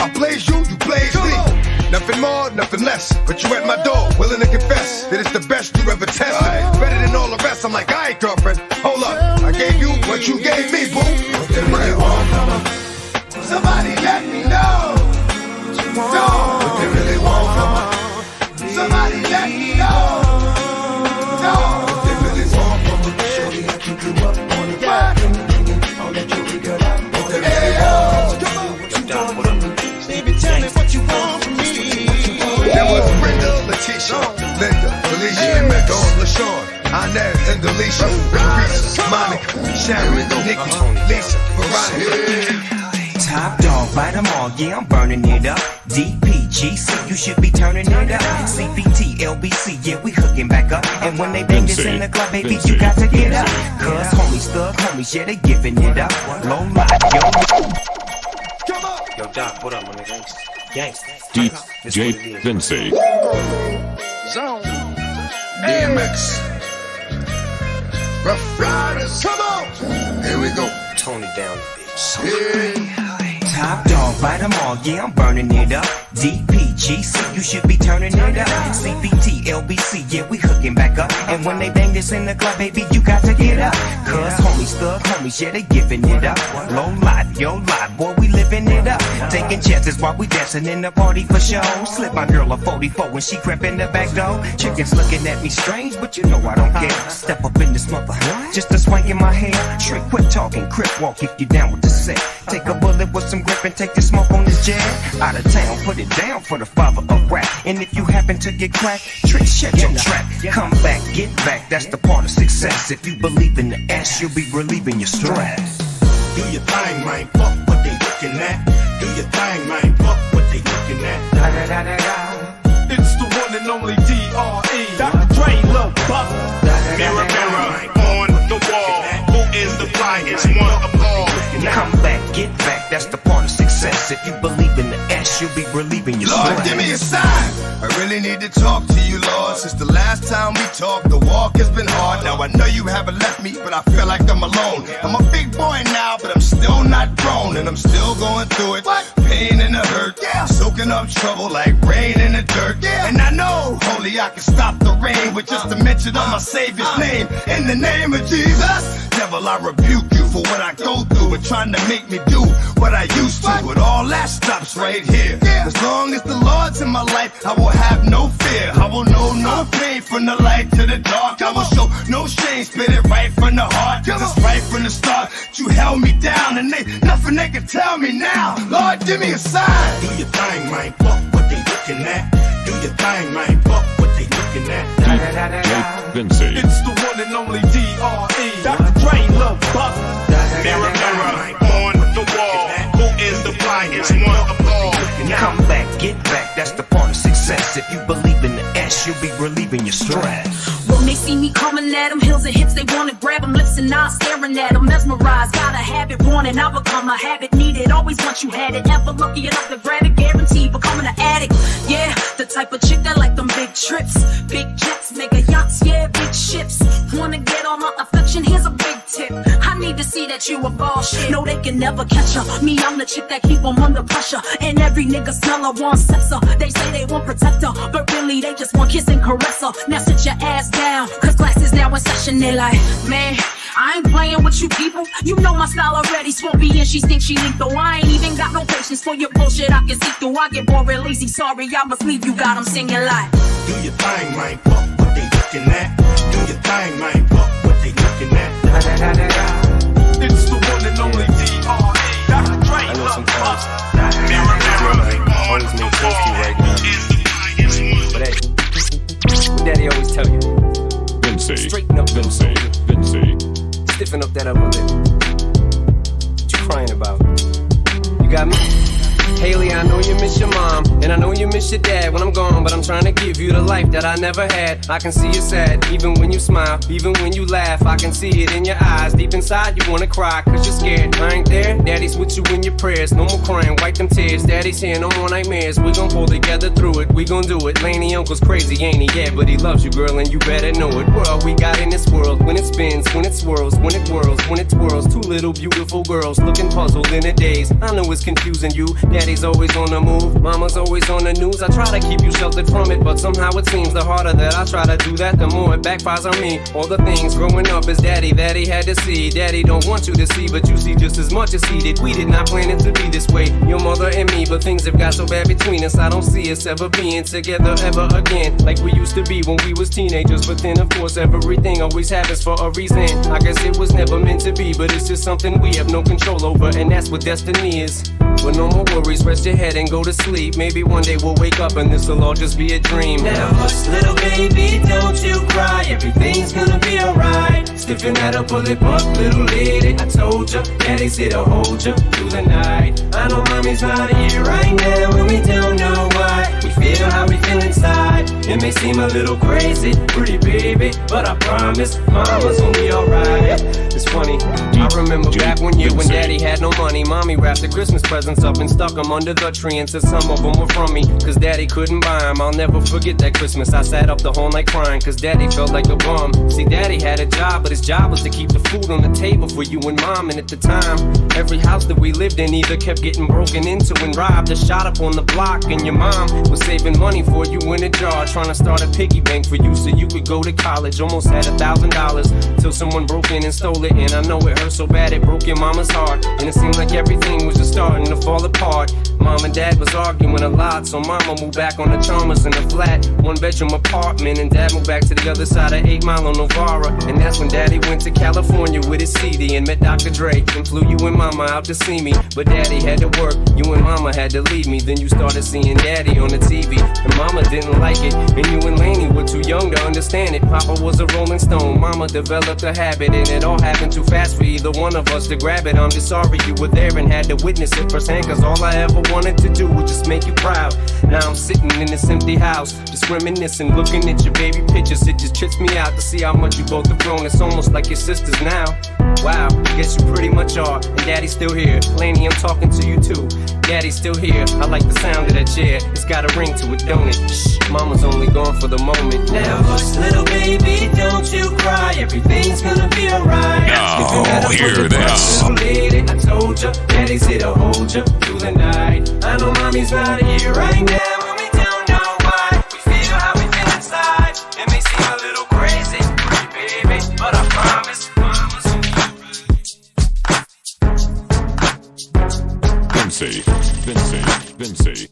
I blaze you, you blaze me. Nothing more, nothing less. But you at my door, willing to confess that it's the best you ever tested. Better than all the rest. I'm like, alright, girlfriend, hold up. I gave you what you gave me, boo. What they really want from her? Somebody let me know. No, what they really want from her? Somebody let me know. No, what they really want from her? Shorty, I keep you up on the back. I'll let you figure out what they really want. Baby, tell me what you want from me. There was Brenda, Letitia, Linda, Felicia, Dawn, LaShawn, Inez, and Delisha, Teresa, Monica, Sharon, Nikki, Lisa, Veronica. Top dog, bite them all, yeah, I'm burning it up. DPGC, you should be turning it up. CPT, LBC, yeah, we hooking back up. And when they bang this in the club, baby, you got to get up. Cause homies, thug homies, yeah, they giving it up. Low life, yo. Yo, Doc, what up, my nigga? Gangsta. DJ VINCEY. Zone. DMX. Rough Riders. Come on. Here we go. Tone it down, bitch. Yeah. Top dog, bite them all, yeah, I'm burning it up. DPGC, you should be turning it up. CPT, LBC, yeah, we hooking back up. And when they bang this in the club, baby, you got to get up. Cause homies, thug homies, yeah, they giving it up. Low life, yo life, boy, we living it up. Taking chances while we dancing in the party for show. Slip my girl a 44 when she crept in the back door. Chickens looking at me strange, but you know I don't care. Step up in this mother, just a swank in my hair. Trick, quit talking, crip walk if you down with the set. Take a bullet with some grip and take the smoke on this jam. Out of town, put it down for the father of rap. And if you happen to get cracked, trick, check your track. Come back, get back, that's the part of success. If you believe in the ass, you'll be relieving your stress. Do your thing, man, fuck what they looking at. Do your thing, man, fuck what they looking at. It's the one and only D.R.E. Dr. Dre, Lil Buck. Mirror, mirror, on the wall, who is the flyest one of all? Come back, get back, that's the part of success. If you believe in the ass, you'll be relieving your stress. Lord, give me a sign. I really need to talk to you, Lord. Since the last time we talked, the walk has been hard. Now I know you haven't left me, but I feel like I'm alone. I'm a big boy now, but I'm still not grown. And I'm still going through it. Pain and the hurt. Soaking up trouble like rain in the dirt. And I know, holy, I can stop the rain with just a mention of my Savior's name. In the name of Jesus. Devil, I rebuke you for what I go through and trying to make me do what I used to. But all that stops right here. As long as the Lord's in my life, I will have no fear. I will know no pain from the light to the dark. I will show no shame, spit it right from the heart. Cause it's right from the start. You held me down and nothing they can tell me now. Lord, give me a sign. Do your thing, man, fuck what they looking at. Do your thing, man, fuck what they looking at. DJ VINCEY. It's the one and only D.R.E. Dr. Dre, Lil Buck. Mirror, mirror, on the wall, who is the flyest one of all? Come back, get back, that's the part of success. If you believe in the ass, you'll be relieving your stress. When they see me coming at them, heels and hips, they wanna grab them, lips and eyes staring at them, mesmerized. Gotta have it, want it, I become a habit, need it, always want you had it. Never lucky enough to grab it, guaranteed becoming an addict. Yeah, the type of chick that like them big trips, big jets, mega yachts, yeah, big ships. Wanna get all my affection, here's a big tip. I need to see that you a ball shit. No, they can never catch her. Me, I'm the chick that keep them under pressure. And every nigga smell her, want sex her. They say they want protect her, but really they just want kiss and caress her. Now sit your ass down, cause class is now in session. They're like, man, I ain't playing with you people. You know my style already. Swampy and she thinks she lethal. I ain't even got no patience for your bullshit. I can see through. I get bored real easy. Sorry, I must leave. You got them singing like. Do your thing, man, fuck what they looking at. Do your thing, man, fuck what they looking at. It's the one and only D.R.E. Dr. Dre, Lil Buck. Mirror, mirror, always make sense to you right now. But hey, what daddy always tell you? VINCEY. Straighten up, VINCEY. VINCEY. Stiffen up that upper lip. What you crying about? You got me? Haley, I know you miss your mom, and I know you miss your dad when I'm gone, but I'm trying to give you the life that I never had. I can see you sad, even when you smile, even when you laugh. I can see it in your eyes, deep inside you wanna cry, cause you're scared. I ain't there, daddy's with you in your prayers. No more crying, wipe them tears. Daddy's here, no more nightmares. We gon' pull together through it, we gon' do it. Laney uncle's crazy, ain't he? Yeah, but he loves you, girl, and you better know it. What all we got in this world, when it spins, when it swirls, when it whirls, when it twirls. Two little beautiful girls looking puzzled in a daze. I know it's confusing you, daddy's always always on the move, mama's always on the news. I try to keep you sheltered from it, but somehow it seems the harder that I try to do that, the more it backfires on me. All the things growing up as daddy that he had to see. Daddy don't want you to see, but you see just as much as he did. We did not plan it to be this way, your mother and me, but things have got so bad between us. I don't see us ever being together ever again, like we used to be when we was teenagers. But then of course everything always happens for a reason. I guess it was never meant to be, but it's just something we have no control over, and that's what destiny is. But no more worries, rest your head and go to sleep. Maybe one day we'll wake up and this'll all just be a dream. Now hush, little baby, don't you cry. Everything's gonna be alright. Stiffen that up, pull it up, little lady. I told ya, daddy's here to hold ya through the night. I know mommy's not here right now, and we don't know why. We feel how we feel inside. It may seem a little crazy, pretty baby, but I promise mama's gonna be alright. It's funny, I remember back one year when daddy had no money. Mommy wrapped the Christmas presents up and stuck them under the tree and said some of them were from me, cause daddy couldn't buy them. I'll never forget that Christmas. I sat up the whole night crying, cause daddy felt like a bum. See, daddy had a job, but his job was to keep the food on the table for you and mom. And at the time, every house that we lived in either kept getting broken into and robbed or shot up on the block. And your mom was saving money for you in a jar, trying to start a piggy bank for you so you could go to college. Almost had $1,000 till someone broke in and stole it. And I know it hurt so bad it broke your mama's heart. And it seemed like everything was just starting to fall apart. Mom and dad was arguing a lot, so mama moved back on the Chalmers in a flat 1-bedroom apartment, and dad moved back to the other side of 8 Mile on Novara. And that's when daddy went to California with his CD and met Dr. Dre and flew you and mama out to see me. But daddy had to work, you and mama had to leave me. Then you started seeing daddy on the TV, and mama didn't like it, and you and Laney were too young to understand it. Papa was a Rolling Stone, mama developed a habit, and it all happened too fast for either one of us to grab it. I'm just sorry you were there and had to witness it firsthand, cause all I ever wanted to do was just make you proud. Now I'm sitting in this empty house, just reminiscing, looking at your baby pictures. It just trips me out to see how much you both have grown. It's almost like your sisters now. Wow, I guess you pretty much are. And daddy's still here. Laney, I'm talking to you too. Daddy's still here. I like the sound of that chair. It's got a ring to it, don't it? Shh, mama's only gone for the moment. Now hush, little baby, don't you cry. Everything's gonna be alright. Now, hear this. Little lady, I told ya, daddy's here to hold ya through the night. I know mommy's not here right now, and we don't know why. We feel how we feel inside. It may seem a little crazy, pretty baby, but I promise mama's gonna be VINCEY, VINCEY.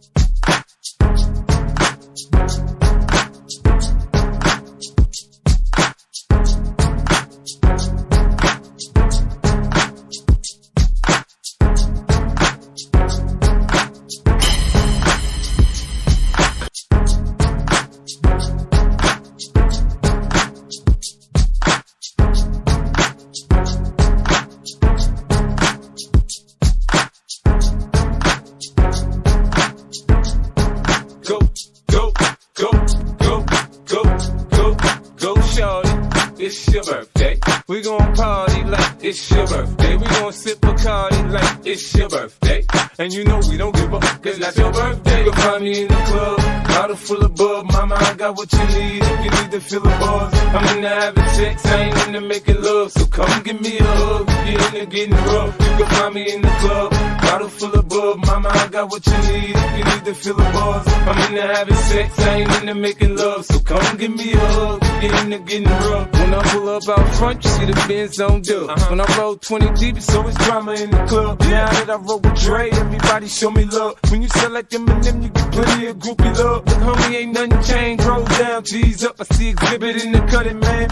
It's your birthday. We gon' party like it's your birthday. We gon' sip Bacardi like it's your birthday. And you know we don't give up, cause that's your birthday. You'll find me in the club, bottle full of bub. Mama, I got what you need if you need to feel the buzz. I'm into having sex, I ain't into making love. So come give me a hug if you're into getting rough. You can find me in the club, bottle full of bub. Mama, I got what you need if you need to feel the buzz. I'm into having sex, I ain't into making love. So come give me a hug if you're into getting rough. When I pull up out front, you see the Benz on dub. When I roll 20 deep, it's always drama in the club. Now that I roll with Dre, everybody show me love. When you sell like Eminem, you get plenty of groupie love. But homie, ain't nothing changed. Roll down, G's up. I see exhibit in the cutting, man.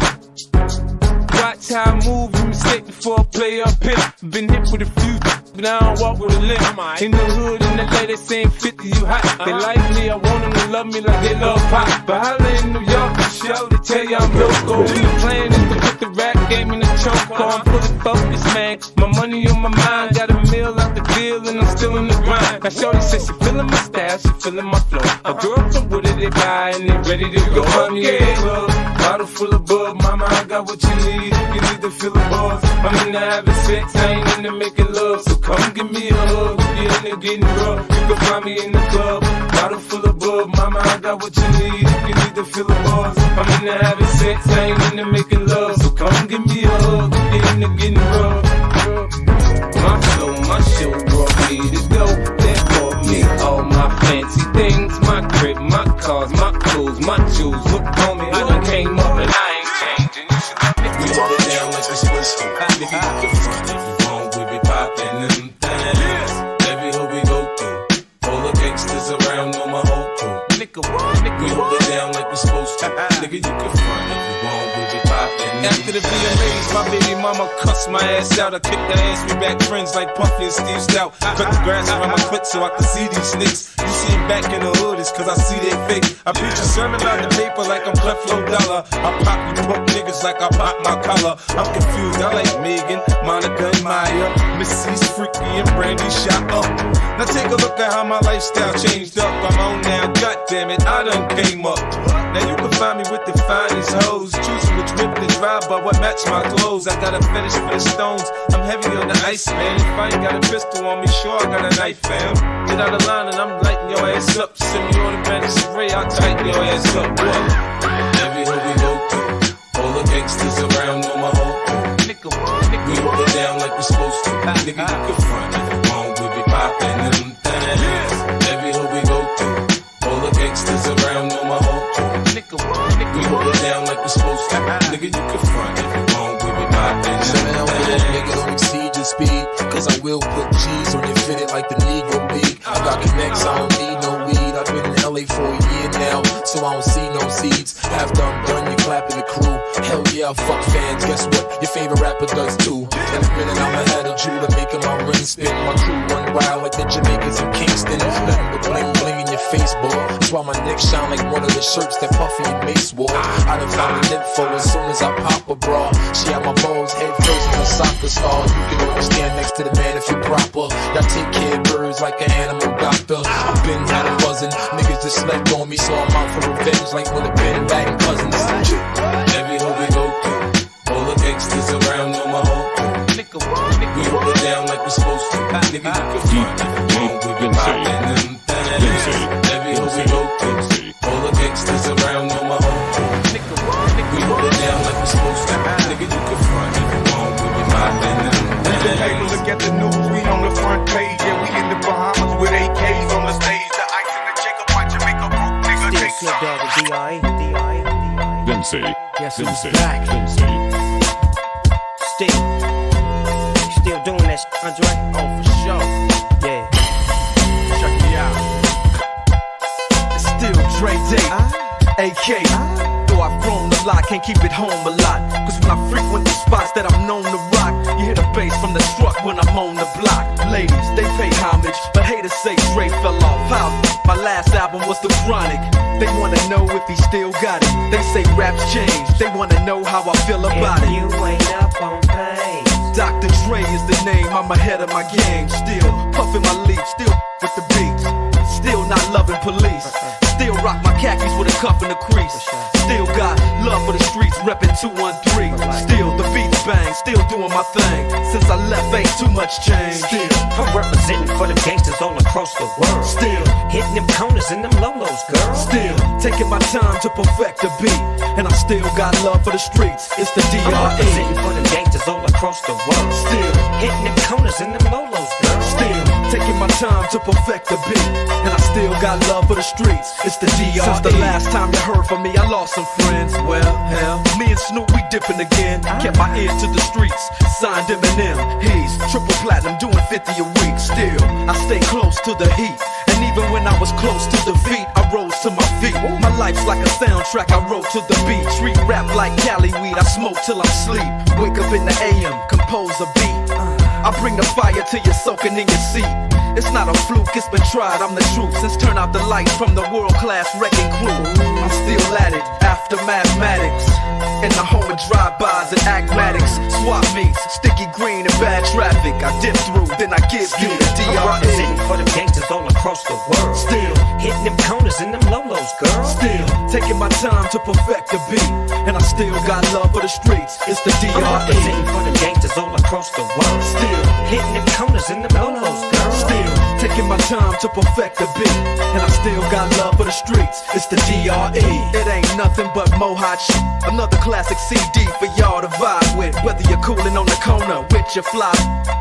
Watch how I move, you mistake before I play up here. Been hit with a few, but I don't walk with a limp. In the hood, in the lady saying 50, you hot. They like me, I want them to love me like they love pop. But holla in New York, the show, they tell you I'm local. The plan is to put the rap game in the choke on. I'm fully focused, man. My money on my mind, got a meal out the deal, and I'm still in the grind. Now shorty says she feeling my style, she feeling my flow. A girl from Wooded, they buy, and they ready to go. Find me in the club, bottle full of bub. Mama, I got what you need. You need to feel the buzz. I'm into having sex, I ain't into making love. So come give me a hug if you're into getting rough. You can find me in the club, bottle full of bub. Mama, I got what you need. You need to feel the buzz. I'm into having sex, I ain't into making love. So come give me a hug if you're into getting rough. My show brought me to go. That brought me all my fancy things, my crib, my cars, my clothes, my jewels. Look on me, I done came up and I ain't changing. You should have been. We hold it down like it's supposed to. Nigga, you can front if you want, we be poppin' them things. Every hood we go through, all the gangsters around know my whole crew. We hold it down like we supposed to. Nigga, you can front if you want, we be poppin' them. After the VMAs, my baby mama cussed my ass out. I kicked the ass, we back friends like Puffy and Steve Stout. Cut the grass around my foot so I could see these snakes. You see him back in the hood, it's cause I see they fake. I preach a sermon out the paper like I'm Creflo Dollar. I pop you punk niggas like I pop my collar. I'm confused, I like Megan, Monica and Maya. Missy's freaky and Brandy shot up. Now take a look at how my lifestyle changed up. I'm on now, goddammit, I done came up. Now you can find me with the finest hoes, choosing which whip to drive, but what match my clothes. I got a fetish for the stones, I'm heavy on the ice, man. If I ain't got a pistol on me, sure I got a knife, fam. Get out of line and I'm lighting your ass up. Send me automatic spray, I'll tighten your ass up, boy. Every hood we go through, all the gangsters around know my whole crew. We hold it down like we supposed to. Nigga, you can front if you want, we be poppin' them things. Every hood we go through, all the gangsters around know my whole crew. We hold it down like we supposed to. Nigga, you can front if you want, we be poppin' them things. Nigga, don't exceed your speed, cause I will put G's on your fitted like the Negro League. I got connects, I don't need no weed. I've been in LA for a year now, so I don't see no seeds. After I'm done, you clapping the crew. Hell yeah, fuck fans. Guess what? Your favorite rapper does too. In a minute, I'm ahead of Judah, making my ring spin. My crew run wild like the Jamaicans in Kingston. Nothing but bling bling in your face, boy. That's why my neck shine like one of the shirts that Puffy and Mace wore. I done found an info as soon as I pop a bra. She had my balls head first in a soccer star. You can only stand next to the man if you're proper. Y'all take care of birds like an animal doctor. I've been had a buzzin'. Niggas just slept on me, so I'm out for revenge like when the Ben back cousins. Every hood we go through, all the gangsters around know my whole crew. We hold it down like we supposed to. Nigga, you can front if you want, we be poppin' them things. Every hood we go through, all the gangsters around know my whole crew. We hold it down like we supposed to. Nigga, you can front if you want, we be poppin' them things. Hey, look at the news, we on the front page. Yeah, we in the Bahamas with AKs on the stage. The ice in the Jacob, watch you make a broke nigga take some. VINCEY. VINCEY. VINCEY. Still doing that shit, Andre? Oh, for sure. Yeah. Check me out. It's still Dre Day, AK. Though I've grown a lot, can't keep it home a lot. Cause when I frequent the spots that I'm known to rock, you hear the bass from the truck when I'm on the block. Ladies, they pay homage, but haters say Dre fell off. How? My last album was The Chronic. They wanna know if he still got it. They say raps change, they wanna know how I feel about it. You ain't up on pain. Dr. Dre is the name, I'm ahead of my game. Still puffin' my leaf, still with the beats. Still not loving police. Still rock my khakis with a cuff and a crease. Still got love for the streets, reppin' 213. Still the beats bang, still doing my thing. Since I left, ain't too much change. Still I'm representing for the gangsters all across the world. Still hitting them corners and them lolos, girl. Still taking my time to perfect the beat. And I still got love for the streets. It's the I'm representing DRE. for the gangsters all across the world. Still hitting them corners and them lolos, girl. Still taking my time to perfect the beat. And I still got love for the streets. It's the DRE. Since the last time you heard from me, I lost some friends. Well, hell, me and Snoop, we dipping again. Kept my ear to the streets. Signed Eminem. He's triple platinum, doing 50 a week. Still, I stay close to the heat. And even when I was close to defeat, I rose to my feet. My life's like a soundtrack, I wrote to the beat. Street rap like Cali weed, I smoke till I'm sleep. Wake up in the AM, compose a beat. I bring the fire till you're soaking in your seat. It's not a fluke, it's been tried, I'm the truth. Since turn out the lights from the world-class wrecking crew, I'm still at it, after mathematics. In the home of drive-bys and acmatics. Swap meets, sticky green and bad traffic. I dip through, then I give you the DRE. I'm representing for the gangsters all across the world. Still hitting them corners and them lolos, girl. Still taking my time to perfect the beat. And I still got love for the streets. It's the DRE. I'm representing for the gangsters all across the world. Still hitting them corners and them lolos, girl. Still taking my time to perfect the beat, and I still got love for the streets. It's the DRE. It ain't nothing but mo hot shit. Another classic CD for y'all to vibe with. Whether you're coolin' on the corner with your fly,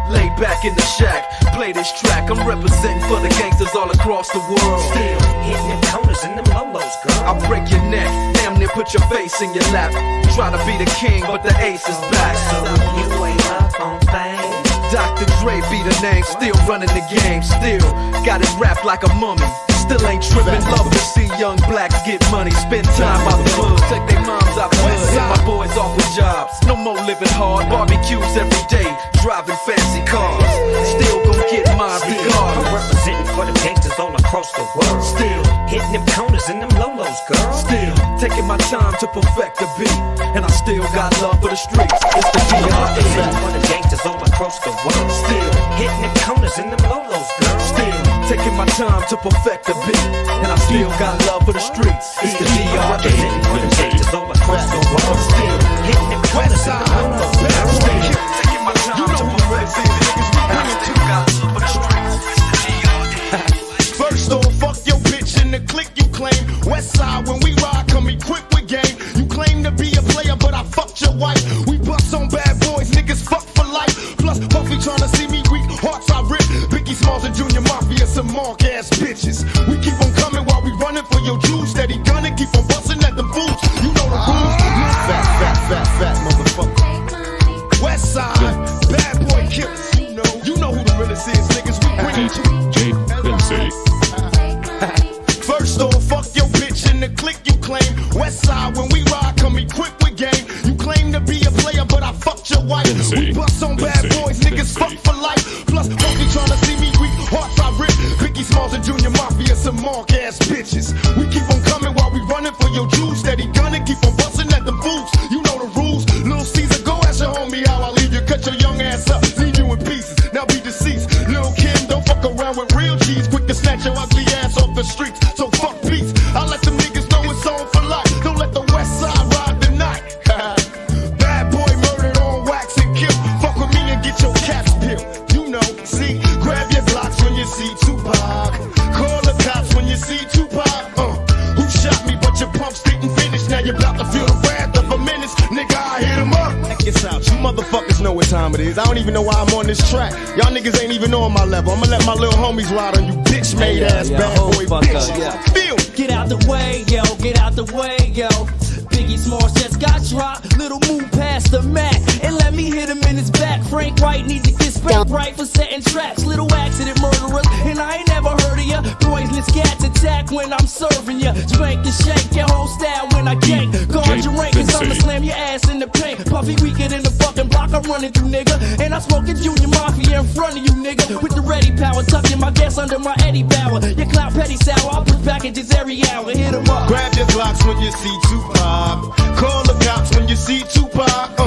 laid back in the shack, play this track. I'm representing for the gangsters all across the world. Still hitting them corners and them lolos, girl. I'll break your neck, damn near put your face in your lap. Try to be the king, but the ace is back. So you ain't up on things. Dr. Dre be the name, still running the game, still got it wrapped like a mummy. Still ain't trippin', love to see young blacks get money, spend time out the hood, take their moms out the hood, hit my boys off with jobs. No more living hard, barbecues every day, driving fancy cars. Still gon' get mine regardless. I'm representing for the gangsters all across the world. Still hitting them corners and them lolos, girl. Still taking my time to perfect the beat, and I still got love for the streets. It's the I'm representing for the gangsters all across the world. Still hitting them corners and them lolos, girl. Still taking my time to perfect the beat, and I still got love for the streets. It's the I'm representing for the gangsters all across the world. Still hitting them corners and them lolos, girl. Still taking my time to perfect the beat, and I still got love for the streets. It's the DRE. First off, fuck your bitch in the clique you claim. Westside, when we ride, come equipped with game. You claim to be a player, but I fucked your wife. We bust on bad boys, niggas fuck for life. Plus, Puffy tryna see me weak, hearts I rip. Biggie Smalls and Junior Mafia, some mark ass bitches. We keep on coming while we running for your juice. Steady gunning, keep on busting at the boots. You know the rules. Fat motherfucker. Westside, bad boy killers. You know who the realest is, niggas. We bring it to DJ VINCEY. First off, fuck your bitch in the clique you claim. Westside, when we ride, come equipped with game. You claim to be a player, but I fucked your wife. VINCEY. We bust on bad boys, niggas fuck for life. Plus, Puffy tryna see me weak, hearts I rip. Biggie Smalls and Junior Mafia, some mark ass bitches. We keep on coming while we running for your juice. Steady gunning, keep on busting at the boots. You know the rules. Lil Caesar, go ask your homie how I leave you. Cut your young ass up, leave you in pieces. Now be deceased. Lil Kim, don't fuck around with real cheese. Quick to snatch your ugly ass off the streets. So fuck peace. I let them niggas know it's on for life. Don't let the West Side ride the night. Bad boy murdered on wax and kill. Fuck with me and get your caps peeled. You know, see, grab your blocks when you see Tupac. Call the cops when you see Tupac. Who shot me but your pumps didn't finish. Now you're about to feel the wrath of a menace. Nigga, I hit him up. Check this out, you motherfuckers know what time it is. I don't even know why I'm on this track. Y'all niggas ain't even on my level. I'ma let my little homies ride on you bitch made ass bad boy bitch. Feel. Get out the way, yo, get out the way, yo. Biggie Smalls just got dropped. Little move past the Mac and let me hit him in his back. Frank White need to get spanked right for setting traps. Little accident murderers, and I ain't never heard of ya. Poisonous cats attack when I'm serving ya. Spank and shake your whole style when I gank. Guard your rank, cause I'ma slam your ass in the paint. Puffy weaker than the fucking block I'm running through, nigga. And I'm smoking Junior Mafia in front of you, nigga. With the ready power, tucking my gas under my Eddie Bauer. Your clout petty sour, I'll push packages every hour. Hit 'em up. Grab your blocks when you see Tupac. Call the cops when you see Tupac.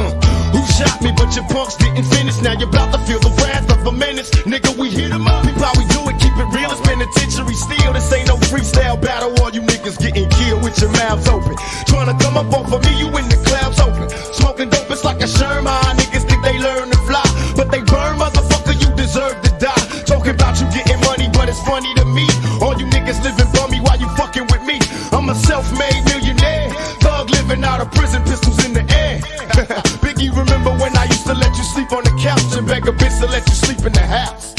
Who shot me but your punks didn't finish. Now you're about to feel the wrath of a menace. Nigga, we hit 'em up. People, how we do it, keep it real. It's penitentiary steel. This ain't no freestyle battle. All you niggas getting killed with your mouths open. Trying to come up off of me, you in the clouds open. Smoking dope, it's like a Sherman. Niggas think they learn to fly, but they burn, motherfucker, you deserve to die. Talking about you getting money, but it's funny to me. All you niggas living bummy while you fucking with me. I'm a self-made millionaire. Thug living out of prison, pistols in the air. Biggie, remember when I used to let you sleep on the couch and beg a bitch to let you sleep in the house?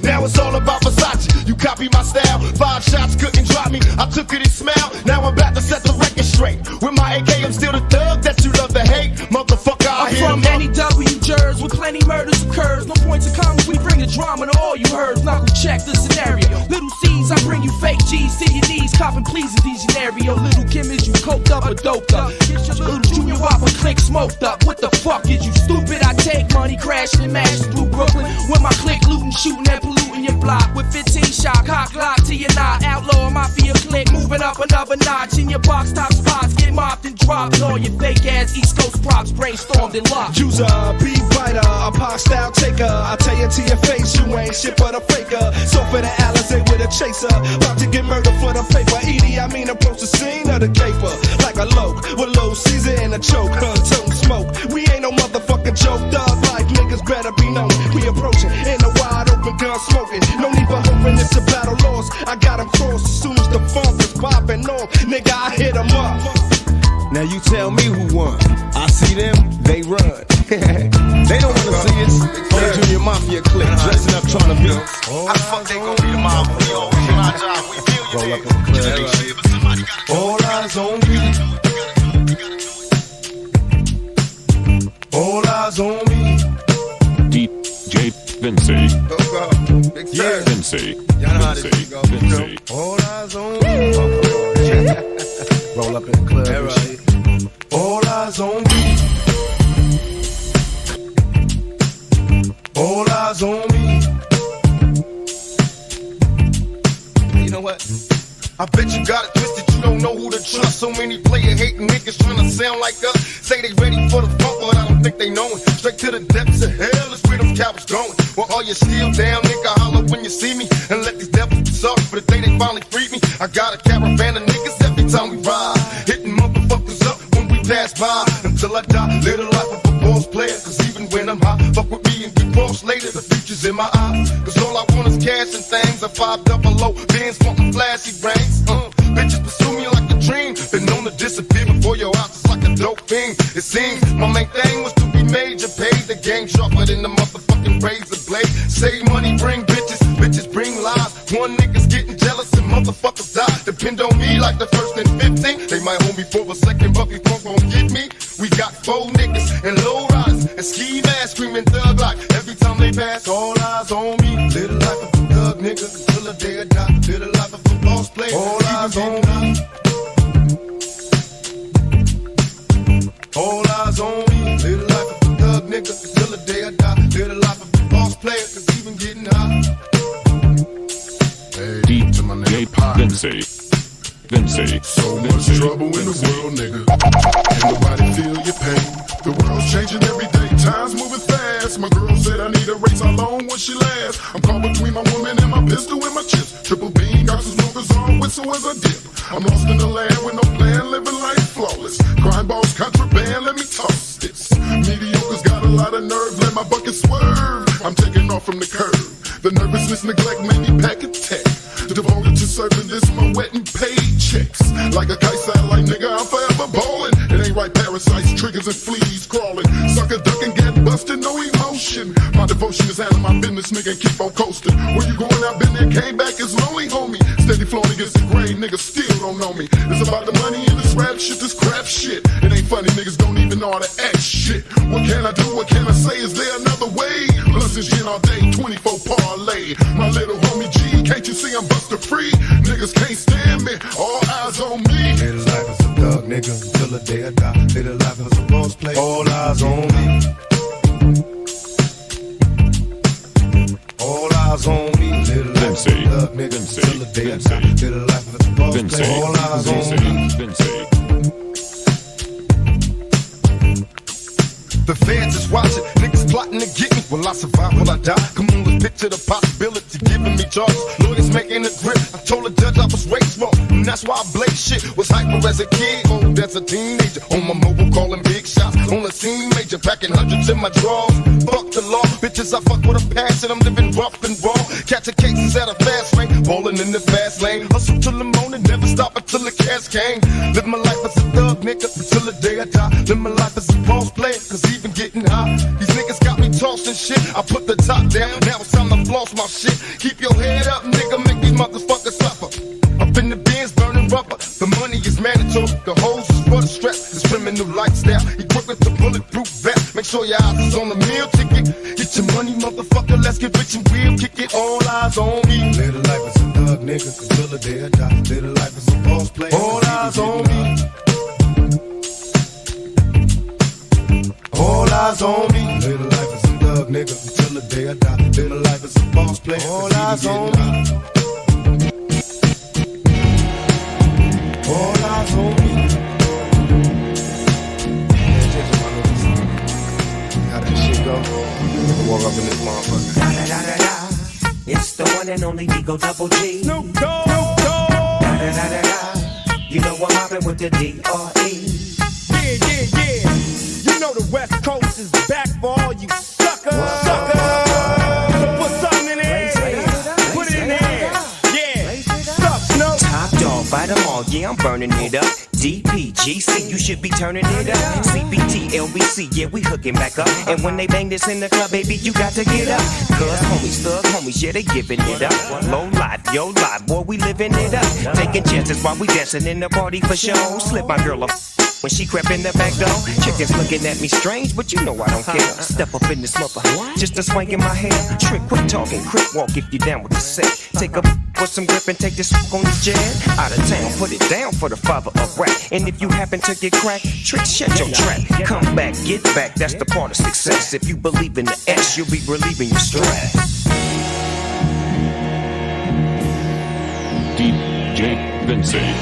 Now it's all about Versace. You copy my style. 5 shots couldn't drop me. I took it and smiled. Now I'm about to set the record straight. With my AK, I'm still the thug that you love to hate. Motherfucker, I'm from NEW, Jersey, with plenty murders occurs. No points of comments, we bring the drama to all you heard. Knuckle check the scenario. Little C's, I bring you fake G's to your knees. Copping please in these scenario. Little Kim, is you coked up or doped up? Little Junior Whopper click smoked up. What the fuck is you stupid? I take money, crashing and mashing through Brooklyn. With my click looting, shooting and polluting your block. With 15 shot, cock lock to your knot. Outlaw mafia click, moving up another notch. In your box top spots, get mopped and dropped. All your fake ass East Coast props brainstormed and locked. User, beat writer, a pop style taker. I tell you to your face, you ain't shit but a faker. So for the Alizé with a chaser, about to get murdered for the paper. Edie, I mean approach the scene of the caper like a loke with low Caesar and a choke. Toting smoke, we ain't no motherfucking joke. Thug like niggas better be known. We approaching in a wide open gun smoking. No need for hoping it's a battle lost. I got him crossed as soon as the funk was popping off. Nigga, I hit him up. Now you tell me who won. I see them, they run. They don't wanna see us. Only Junior Mafia clique dressing up trying to be. How the fuck they gon' be the mob? We always in our job. We feel you, Roll up in the club. all eyes on me. All eyes on me. DJ VINCEY. Yeah. VINCEY. VINCEY. All eyes on me. Roll up in the club and shit. All eyes on me. All eyes on me. You know what? I bet you got it twisted, you don't know who to trust. So many player hating niggas trying to sound like us. Say they ready for the funk, but I don't think they know it. Straight to the depths of hell is where them cowards going. Well, all you still down, nigga, holler when you see me. And let these devils be sorry for the day they finally freed me. I got a caravan of niggas every time we ride. Hitting motherfuckers up when we pass by. Until I die, live the life of a boss player. Cause even when I'm high, fuck with me and get lost later. The future's in my eyes. Cause all I want is cash and things. A 5 double O, bands wanting flashy brains. Bitches pursue me like a dream. Been known to disappear before your eyes, it's like a dope thing. It seems my main thing was to be major. Paid the game sharper than the motherfucking razor blade. Save money, bring bitches, bitches bring lies. One nigga's getting jealous and motherfuckers die. Depend on me like the first and 15. They might hold me for a second, but before gon' get me. We got 4 niggas and low riders and ski masks screaming thug like every time they pass. All eyes on me. Live the life of a thug nigga until the day I die. Live the life of a boss player. All eyes on me. All eyes on me. Live the life of a thug nigga until the day I die. Live the life of a boss player, cause even getting high. Hey, DJ to my nigga Pop. VINCEY. VINCEY. So much trouble in the world, nigga. Ain't nobody feel your pain. The world's changing every day, time's moving fast. My girl said I need a race, how long will she last? I'm caught between my woman and my pistol and my chips. Triple beam, got some smokers on, whistle as I dip. I'm lost in the land with no plan, living life flawless. Crime balls, contraband, let me toss this. Mediocre's got a lot of nerve, let my bucket swerve. I'm taking off from the curb. The nervousness, neglect made me pack a tech. Devoted to serving this, my wet and paid checks. Like a kite satellite, nigga, I'm forever ballin'. It ain't right, parasites, triggers and fleas crawling. Sucker duck and get busted, no emotion. My devotion is handling my business, nigga, and keep on coasting. Where you going? I've been there, came back, it's lonely, homie. Steady flowing against the grain, niggas still don't know me. It's about the money and this rap shit, this crap shit. It ain't funny, niggas don't even know how to act shit. What can I do, what can I say, is there another way? Plus it's gin all day, 24 parlay. My little homie G, can't you see I'm buster free? Niggas can't stand me, all eyes on me. Live the life as a thug nigga until the day I die. Live the life as a boss player. All eyes on me. All eyes on me. Live the life as a thug nigga until the day I die. Live the life as a boss player. All eyes on me. VINCEY. The fans is watching, niggas plotting to get me. Will I survive, will I die? Come on, let's picture the possibility, giving me charges. Lawyers making a grip, I told the judge I was raised wrong. And that's why I blaze shit, was hyper as a kid, old as a teenager. On my mobile calling big shots, on the scene major, packing hundreds in my drawers. Fuck the law, bitches I fuck with a passion, I'm living rough and raw. Catching cases at a fast lane, ballin' in the fast lane. Hustle till the morning, never stop until the cash came. Live my life as a thug nigga until the day I die. Live my life as a boss player, cause even getting high. These niggas got me tossing shit. I put the top down, now it's time to floss my shit. Keep your head up, nigga, make these motherfuckers suffer. Up in the bins, burning rubber. The money is mandatory, the hoes is for the stress. This criminal lifestyle, equipped with the bulletproof vest. Make sure your eyes is on the meal ticket. Get your money, motherfucker, let's get rich and real. Kick it, all eyes on me. Live the life as a thug nigga until the day I die. Live the life as a boss player. All eyes on me. All eyes on me. Live the life as a thug nigga until the day I die. Live my life as a boss player. All eyes on me. All eyes on me. How that shit go? Walk up in this motherfucker. It's the one and only Digo Double G. Snoop Dogg. You know I'm hopping with the D.R.E. Yeah. You know the West Coast is back for all you suckers. So put something in the air. Put it in the air. fight them all, yeah, I'm burning it up. DPGC, you should be turning it up. CBT, LBC, yeah, we hooking back up. And when they bang this in the club, baby, you got to get up. Cause homies, thug homies, yeah, they giving it up. Low life, yo life, boy, we living it up. Taking chances while we dancing in the party for show. Slip my girl up when she crept in the back door. Chickens looking at me strange, but you know I don't care. Step up in this mother, just a swank in my hair. Trick, quit talking, quick walk if you down with the set. Take a with some grip and take this on the jet. Out of town, put it down for the father of rap. And if you happen to get cracked, Trick, shut your trap. Come back, get back, that's the part of success. If you believe in the S, you'll be relieving your stress. DJ VINCEY.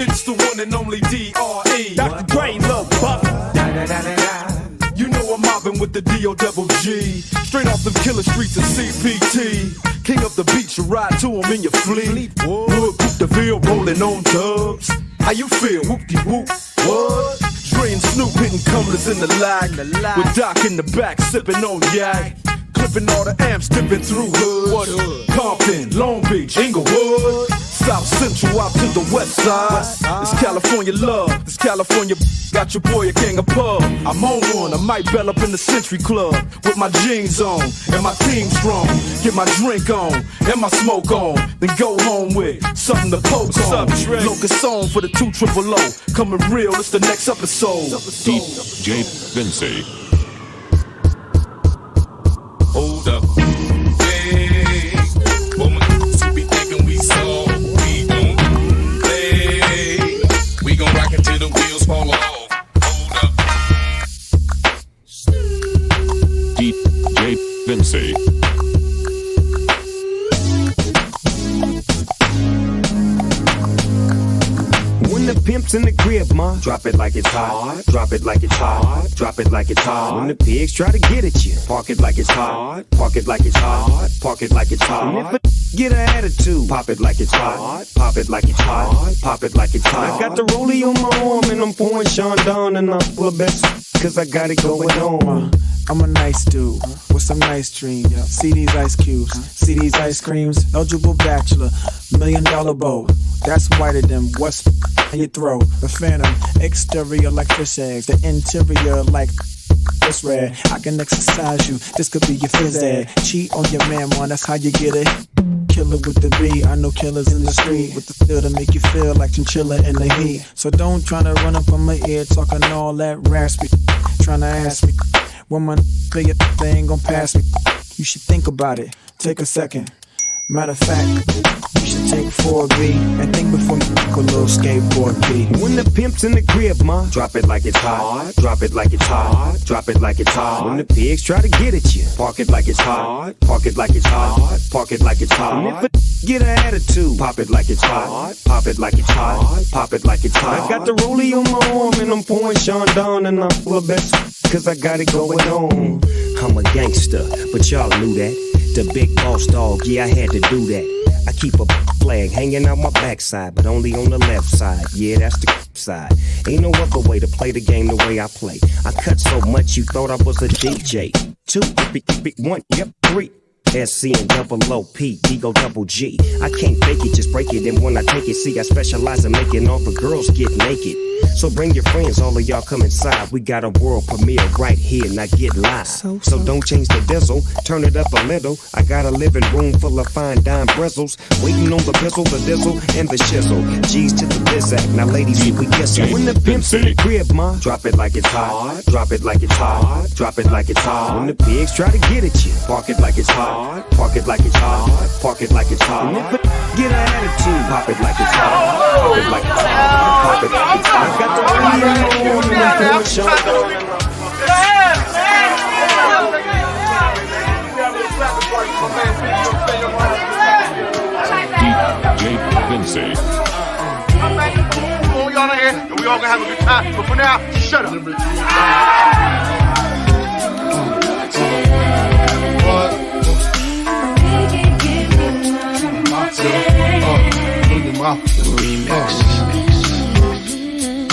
It's the one and only D.R.E. Dr. Dre, Lil Buff. You know I'm mobbing with the D.O.G. Straight off them killer streets of CPT. King up the beach, you ride to him in your fleet. Wood, Coupe de Ville, rolling on dubs. How you feel? Whoop-de-whoop. What? Dre and Snoop hitting cumblers in the lag. With Doc in the back, sipping on yak. Clipping all the amps, dipping through hoods. What hood? Compton, Long Beach, Inglewood. South Central out to the west side. It's California love, this California got your boy a gang of pub. I'm on one, I might bell up in the Century Club with my jeans on and my team strong. Get my drink on and my smoke on, then go home with something to poke on. Locust song for the 200. Coming real, it's the next episode. DJ VINCEY. Hold up, hey, woman, be thinking we so, we gon' play, we gon' rock it till the wheels fall off. Hold up, DJ VINCEY. When the pimp's in the crib, ma, drop it like it's hot. Drop it like it's hot. Drop it like it's hot. When the pigs try to get at you, park it like it's hot. Park it like it's hot. Park it like it's hot. And if a get an attitude, pop it like it's hot. Pop it like it's hot. Pop it like it's hot. I got the rollie on my arm and I'm pouring Sean down and I'm full of best cause I got it going on. I'm a nice dude with some nice dreams. See these ice cubes, see these ice creams. Eligible bachelor, $1 million bow. That's whiter than what's in your throat. The phantom, exterior like fish eggs. The interior like this red. I can exercise you, this could be your phys ed. Cheat on your man, man, that's how you get it. Killer with the B, I know killers in the street with the feel to make you feel like chinchilla in the heat. So don't tryna run up on my ear talking all that raspy. Tryna ask me when my pay your thing gon' pass me. You should think about it, take a second. Matter of fact, you should take 4B and think before you pick a little skateboard B. When the pimp's in the crib, ma, drop it like it's hot. Drop it like it's hot. Drop it like it's hot. When the pigs try to get at you, park it like it's hot. Park it like it's hot. Park it like it's hot. And if a get an attitude, pop it like it's hot. Pop it like it's hot. Pop it like it's hot. I got the rollie on my arm and I'm pouring Sean down and I'm full of best cause I got it going on. I'm a gangster, but y'all knew that. The big boss dog, yeah, I had to do that. I keep a flag hanging out my backside, but only on the left side. Yeah, that's the side. Ain't no other way to play the game the way I play. I cut so much you thought I was a DJ. 2, 1, yep, 3. SC and double OP, Ego double G. I can't fake it, just break it. And when I take it, see, I specialize in making all the girls get naked. So bring your friends, all of y'all come inside. We got a world premiere right here, now get live. So don't change the diesel, turn it up a little. I got a living room full of fine dime bristles. Waiting on the pistol, the dizzle, and the shizzle. G's to the bizac, now ladies, we kiss her. When the pimp's in the crib, ma, drop it like it's hot. Drop it like it's hot. Drop it like it's hot. When the pigs try to get at you, park it like it's hot. Park it like it's hot. Park it like it's hot. And if a get an attitude, pop it like it's hot. Pop it like it's hot. Pop it like it's hot. I got the rollie on and I'm pouring Sean down. DJ VINCEY. All y'all in here, and we all gonna have a good time. But for now, shut up.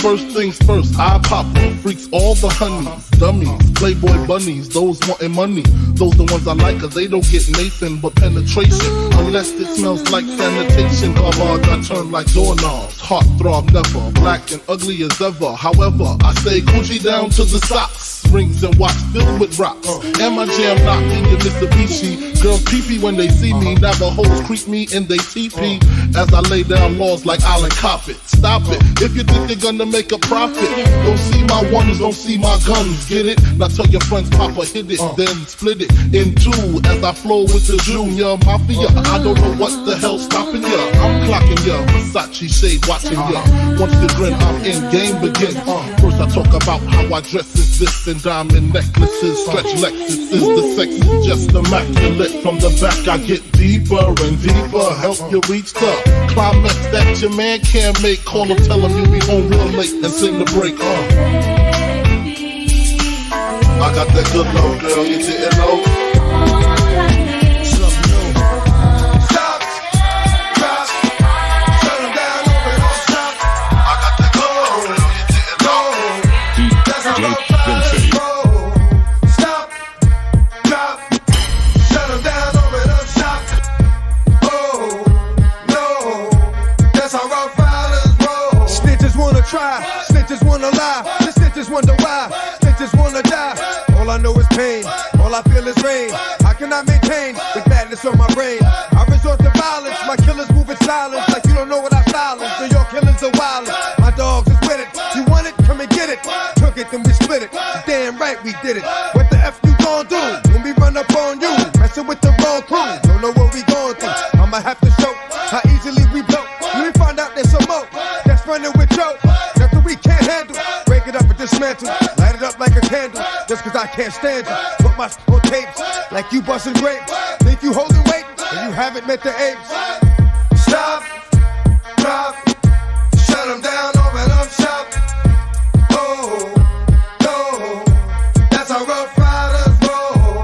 first things first, I pop them. Freaks all the honeys, dummies, playboy bunnies, those wanting money. Those the ones I like, cause they don't get Nathan but penetration. Unless it smells like sanitation. Garbage, I turn like doorknobs. Heart throb never, black and ugly as ever. However, I say coochie down to the socks. Rings and watch filled with rocks. And my jam knocking your Mitsubishi. Girls pee-pee when they see me. Navajos creep me and they TP. As I lay down laws like Island Coppet. Stop it, if you think you're gonna make a profit. Don't see my ones, don't see my guns. Get it? Now tell your friends Papa hit it. Then split it in two as I flow with the Junior Mafia. I don't know what the hell's stopping ya. I'm clocking ya, Versace shade watching ya. Once you grin, I'm in, game begins. First I talk about how I dress is this and diamond necklaces, stretch Lexuses. The sex is just immaculate. From the back I get deeper and deeper. Help you reach the climax that your man can't make. Call him, tell him you'll be home real late and sing the break. I got that good low, girl, you didn't know. Try. Snitches wanna lie, the snitches wonder why. Snitches wanna die. All I know is pain, all I feel is rain. How can I maintain with madness on my brain? I resort to violence, my killers move in silence. Like you don't know what I silence, so your killers are wildin'. My dogs is with it, you want it, come and get it. Took it, then we split it, damn right we did it. What the F you gon' do when we run up on you? Messing with the wrong crew, don't know what we gon' through. I'ma have to show how easily we blow. When we find out there's some more that's running with Joe. We can't handle, break it up and dismantle, light it up like a candle, just cause I can't stand you. Put my on tapes, like you busting grapes. Think you holding weight, and you haven't met the apes. Stop, drop, shut them down, open up shop. Oh, no, that's how rough riders roll.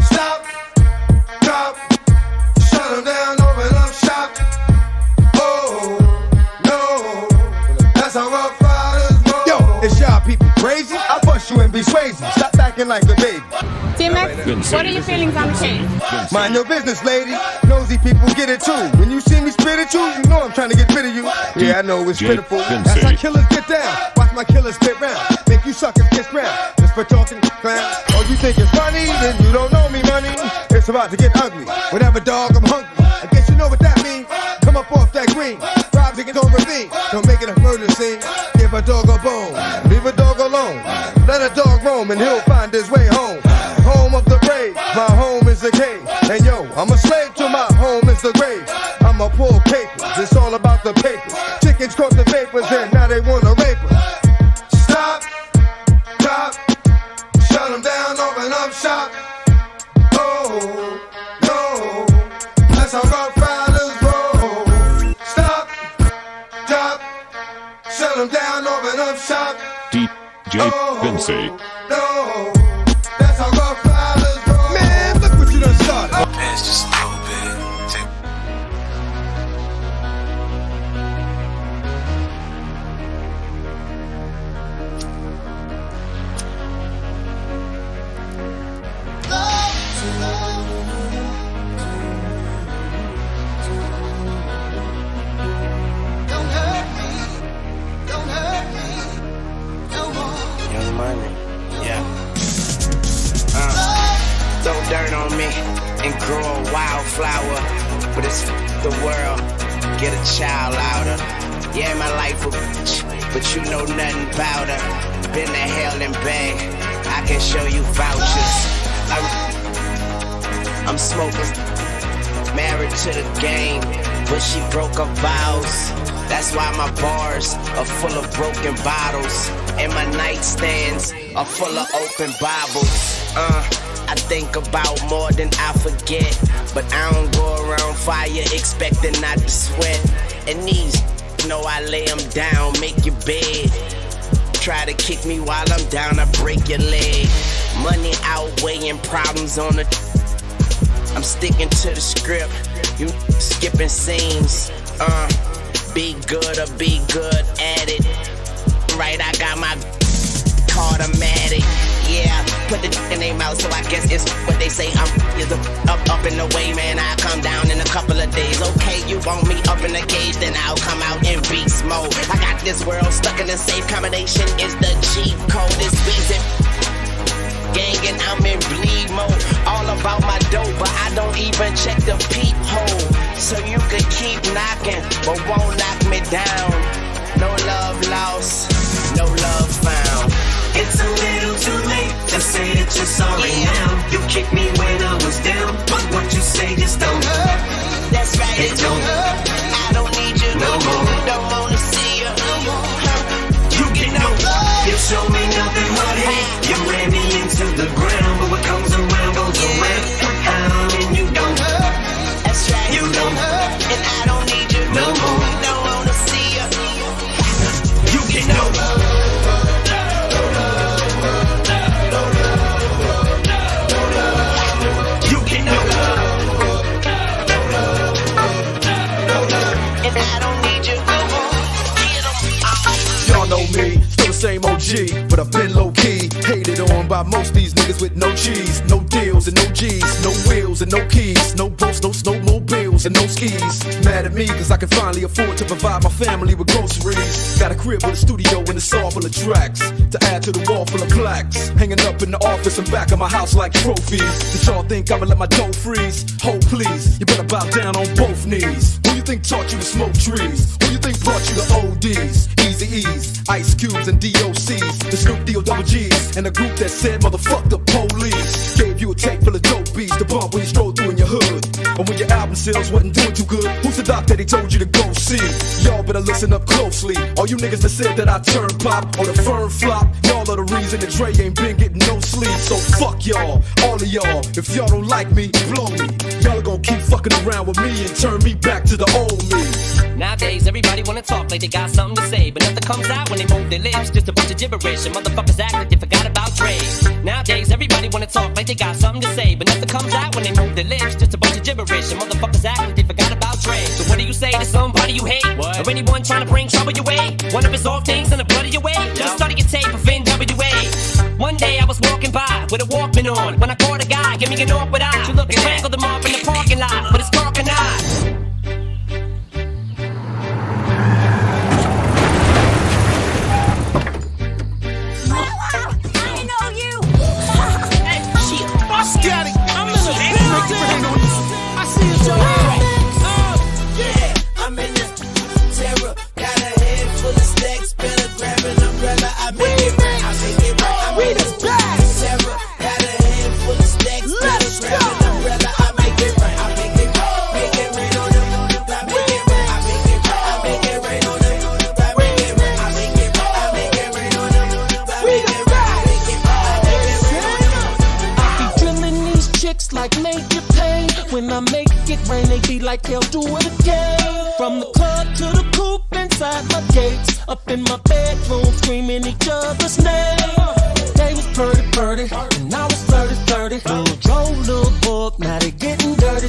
Stop, drop, shut them down, open up shop. Oh, no, that's how rough. It's y'all people crazy? I bust you and be crazy. Stop acting like a baby. T-Max, what are your feelings on the case? Mind your business, lady. Nosy people get it too. When you see me spit at you, you know I'm trying to get rid of you. Yeah, I know it's pitiful. That's how killers get down. Watch my killers spit round. Make you suckers kiss round. Just for talking clown. Oh, you think it's funny? Then you don't know me, money. It's about to get ugly. Whatever, dog, I'm hungry. I guess you know what that means. Come up off that green. Rob niggas don't ravine. Don't make it a murder scene. Give a dog a bone. Leave a dog alone. Let a dog roam and he'll find his way home. Home of the brave. My home is the cave. And yo, I'm a slave to my home is the grave. I'm a pull papers. It's all about the papers. Chickens caught the vapors and now they wanna rape us. Stop. Drop. Shut them down. Open up shop. Oh, no. That's how rough riders roll. Stop. Drop. Shut them down. Open up shop. DJ VINCEY. No, that's how rough riders roll. Man, look what you done started. Pants just a little bit. Don't hurt me no more. Young money, yeah. Throw dirt on me and grow a wildflower, but it's the world. Get a child louder. Yeah, my life a bitch, but you know nothing about her. Been to hell and back. I can show you vouchers. I'm smoking, married to the game, but she broke her vows. That's why my bars are full of broken bottles, and my nightstands are full of open Bibles. I think about more than I forget, but I don't go around fire expecting not to sweat. And these know I lay them down, make your bed. Try to kick me while I'm down, I break your leg. Money outweighing problems on the. I'm sticking to the script, you skipping scenes. Be good or be good at it. right, I got my automatic. Yeah, put the in their mouth, so I guess it's what they say. I'm up in the way, man. I'll come down in a couple of days. Okay, you want me up in the cage, then I'll come out in beast mode. I got this world stuck in a safe combination. Is the cheat code? It's beastin'. Gang and I'm in bleed mode. All about my dough, but I don't even check the peephole. So you could keep knocking, but won't knock me down. No love lost, no love found. It's a little too late to say that you're sorry now. You kicked me when I was down, but what you say just don't hurt. That's right, it don't hurt. I don't need you no more. Don't wanna see you no more. You get no love. You show me nothing but hate. You ran me into the ground, but what comes around goes around. And you don't hurt. That's right, you don't hurt. And I don't need you no more. Don't wanna see you. You get no love. Y'all know me, still the same OG, but I've been low-key. Hated on by most these niggas with no cheese, no deals and no G's, no wheels and no keys, no boats, no snowmobiles and no skis. Mad at me cause I can finally afford to provide my family with groceries. Got a crib with a studio and a saw full of tracks to add to the wall full of plaques, hanging up in the office and back of my house like trophies. Did y'all think I'ma let my dough freeze? Hold please, you better bow down on both knees. Who you think taught you to smoke trees? Who you think brought you to ODs? Easy E's, Ice Cubes and DOCs, the Snoop D-O-double-G's, and a group that said motherfuck the police. Gave you a tape full of dope beats to bump when you stroll through in your hood. And when your album sales wasn't doing too good, who's the doc that he told you to go see? Y'all better listen up closely. All you niggas that said that I turn pop or the firm flop, y'all are the reason that Dre ain't been getting no sleep. So fuck y'all, all of y'all. If y'all don't like me, blow me. Y'all are gonna keep fucking around with me and turn me back to the old me. Nowadays, everybody wanna talk like they got something to say, but nothing comes out when they move their lips. Just a bunch of gibberish, and motherfuckers act like they forgot about Dre. Nowadays, everybody wanna talk like they got something to say, but nothing comes out when they move their lips. Just a bunch of gibberish, and motherfuckers act like they forgot about Dre. So what do you say to somebody you hate? What? Or anyone trying to bring trouble your way? One of his off things in the blood of your way? Just study your tape of NWA. One day I was walking by with a Walkman on, when I caught a guy, give me an awkward eye. And strangled him up in the parking lot, but it's dark and I. Scotty, I'm in the building. I see you, Joe. Yeah, I'm in the terror. Got a head full of stacks. Better grab an umbrella. I make it right. I make it right. I'm in the terror. Got a head full of stacks. Better grab an umbrella. I make it right. I make it right. Make it rain on them. I make it right. I make it right. I make it rain on them. I make it right. I make it right. I make it rain on them. I make it right. I make it right. I make it rain on them. Chicks like Major Pain. When I make it rain, they be like, they'll do it again. From the club to the coupe inside my gates, up in my bedroom, screaming each other's name. They was purdy, and I was flirty. Little Joe, little book, now they getting dirty.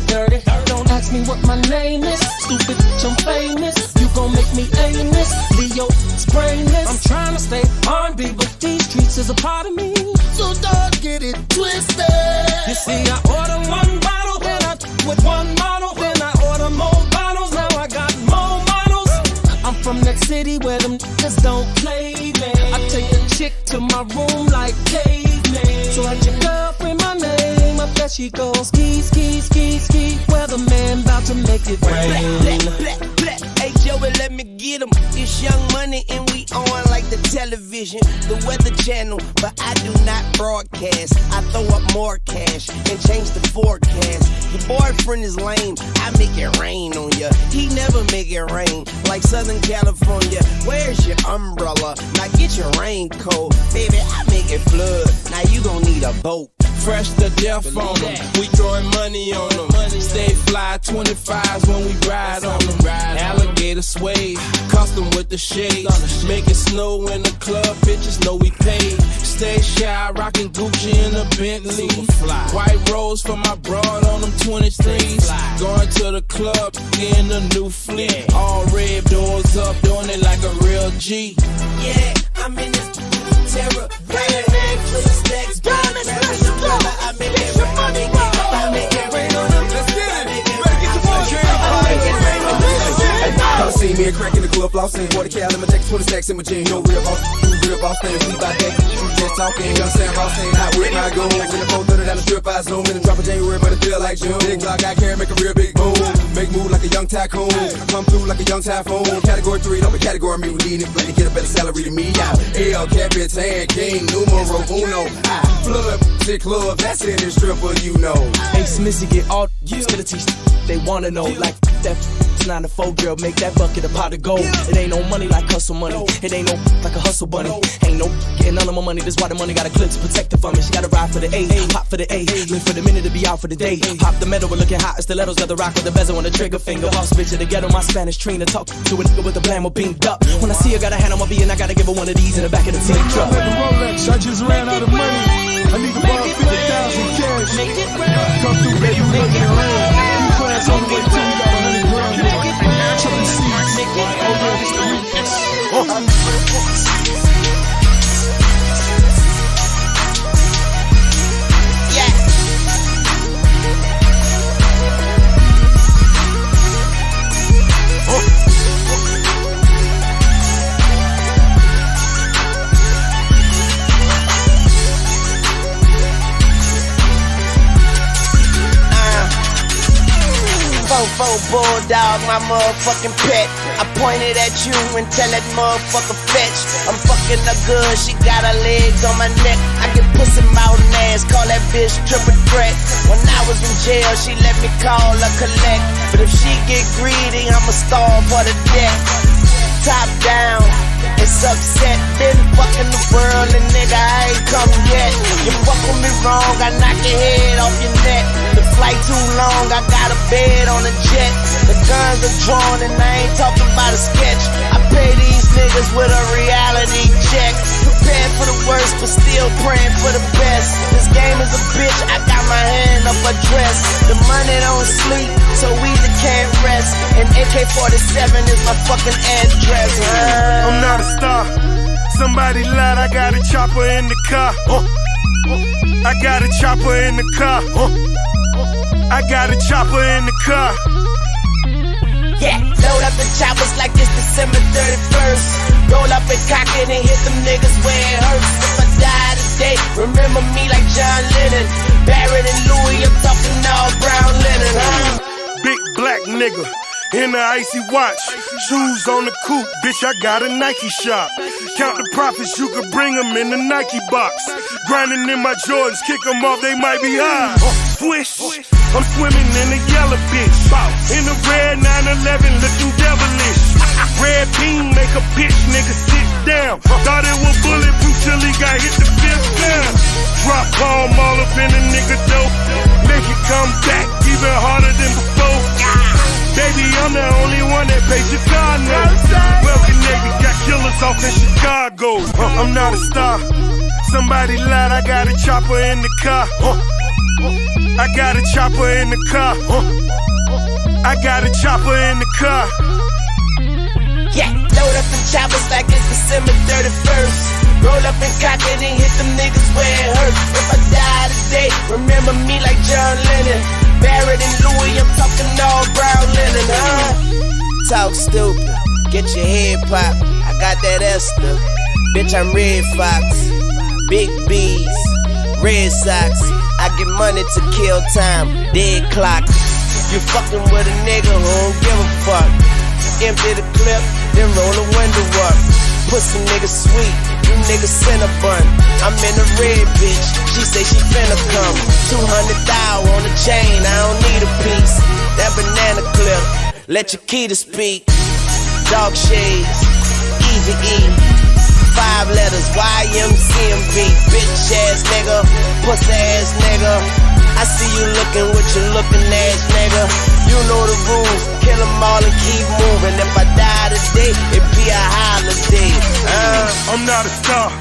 Don't ask me what my name is, stupid, I'm famous. You gon' make me aimless, Leo, it's brainless. I'm trying to stay R&B, but these streets is a part of me, so don't get it twisted. You see, I order one bottle, then I with one model, then I order more bottles, now I got more models. I'm from that city where them niggas don't play me. I take a chick to my room like caveman. So at your girlfriend my name, I bet she goes ski. Weatherman about to make it rain. Hey Joey, let me get him. It's Young Money and we on like the television, the Weather Channel, but I do not broadcast. I throw up more cash and change the forecast. Your boyfriend is lame, I make it rain on ya. He never make it rain like Southern California. Where's your umbrella? Now get your raincoat. Baby, I make it flood. Now you gon' need a boat. Fresh to death on them, we throwing money on them. Stay fly 25s when we ride on them. Alligator suede, custom with the shades. Make it snow in the club, bitches know we paid. Stay shy, rockin' Gucci in a Bentley. White rose for my broad on them 23s. Going to the club, getting a new fleet. All red doors up, doing it like a real G. Yeah, I'm in this terror. Got a head full of stacks. Diamonds, let's go. I'm in it. I make it rain on them. Let's get it. You better get your Y'all see me and crack in the club, flossing. 40 cal in my jacket, 20 stacks in my jeans. No real boss, real boss things. We bout that. You just talking. Young Sam Ross ain't hot with my goons. In the 430 down the strip, I zoom in and drop a January, but it feel like June. Big Glock, I carry, make a real big boom. Make move like a young tycoon. Come through like a young typhoon. Category 3, don't be category me. We need it, play to get a better salary than me. Out. L, Capitan, King, numero uno. I flood, sick club, that's in this stripper, you know. Ace Missy get all used to the teach. They wanna know like that 9 to 4 girl make that bucket a pot of gold. It ain't no money like hustle money. It ain't no like a hustle bunny. Ain't no getting none of my money. That's why the money got a clip to protect it from me. She gotta ride for the A, pop for the A, live for the minute to be out for the day. Pop the metal, we're looking hot. Stilettos got the rock with the bezel on the trigger finger. Boss bitch in the ghetto, my Spanish Trina. Talk to a nigga with the blammo beamed up. When I see her, got a hand on my B and I gotta give her one of these in the back of the team truck. Rolex, I just ran out of money. I need to borrow 50,000 cash. Come through, baby, we looking around. You class on the way too, you got 100 grand. Chilling seats. Oh, it's the remix. Fofo bulldog, my motherfucking pet. I pointed at you and tell that motherfucker fetch. I'm fucking her good, she got her legs on my neck. I get pussy mouth and ass, call that bitch triple threat. When I was in jail, she let me call her collect. But if she get greedy, I'ma starve for the death. Top down, it's upset. Been fucking the world and nigga, I ain't come yet. You fuck with me wrong, I knock your head off your neck. The flight too long, I got a bed on a jet. The guns are drawn and I ain't talking about a sketch. I pay these niggas with a reality check. Prepared for the worst, but still praying for the best. This game is a bitch, I got my hand up a dress. The money don't sleep, so we can't rest. And AK-47 is my fucking address. I'm not a star. Somebody lied, I got a chopper in the car. I got a chopper in the car. I got a chopper in the car. Yeah, load up the choppers like it's December 31st. Roll up and cock it and hit them niggas where it hurts. If I die today, remember me like John Lennon. Barrett and Louis, I'm talking all brown linen, huh? Big black nigga in the icy watch, shoes on the coupe, bitch, I got a Nike shop. Count the profits, you could bring them in the Nike box. Grinding in my Jordans, kick them off, they might be high. Swish, I'm swimming in the yellow bitch. In the red 911, looking devilish. Red beam, make a bitch nigga sit down. Thought it was bulletproof till he got hit the fifth down. Drop palm all up in a nigga dope. Make it come back even harder than before. Baby, I'm the only one that pays your car now. Wealthy nigga got killers off in Chicago. I'm not a star. Somebody lied, I got a chopper in the car. I got a chopper in the car. I got a chopper in the car. Yeah, load up the choppers like it's December 31st. Roll up and cock it and hit them niggas where it hurts. If I die today, remember me like John Lennon. Barrett and Louis, I'm talking all brown linen, huh? Talk stupid, get your head popped. I got that Esther, bitch, I'm Red Fox. Big B's, Red Sox. I get money to kill time, dead clock. You fucking with a nigga who don't give a fuck. Empty the clip, then roll the window up. Pussy nigga sweet, you niggas Cinnabon. I'm in a red bitch, she say she finna come. 200,000 on the chain, I don't need a piece. That banana clip, let your key to speak. Dog shades, Easy E. 5 letters, YMCMB. Bitch ass nigga, pussy ass nigga. I see you looking with your looking ass nigga. You know the rules, kill them all and keep moving. If I die today, it be a holiday. I'm not a star.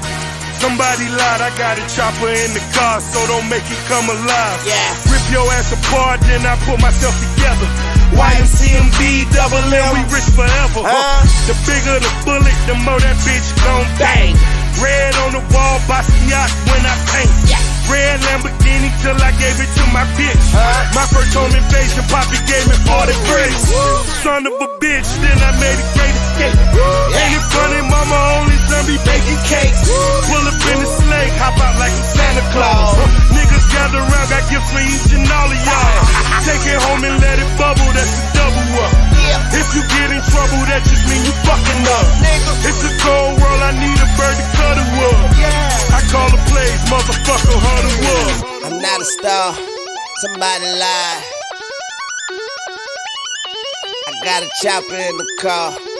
Somebody lied, I got a chopper in the car, so don't make it come alive. Yeah. Rip your ass apart, then I put myself together. YMCMB, double M, we rich forever. The bigger the bullet, the more that bitch gon' bang. Red on the wall, Basquiat when I paint. Red Lamborghini till I gave it to my bitch. My first home invasion, Poppy gave me all the bricks. Son of a bitch, then I made a great escape. Ain't it funny, mama only son be baking cakes. Pull up in the sleigh, hop out like a Santa Claus. Niggas gather around, got gifts for each and all of y'all. Take it home and let it bubble, that's a double up. If you get in trouble, that just mean you fucking up. It's a cold world, I need a bird to cut it wood. I call the plays, motherfucker, Hollywood. I'm not a star, somebody lied. I got a chopper in the car.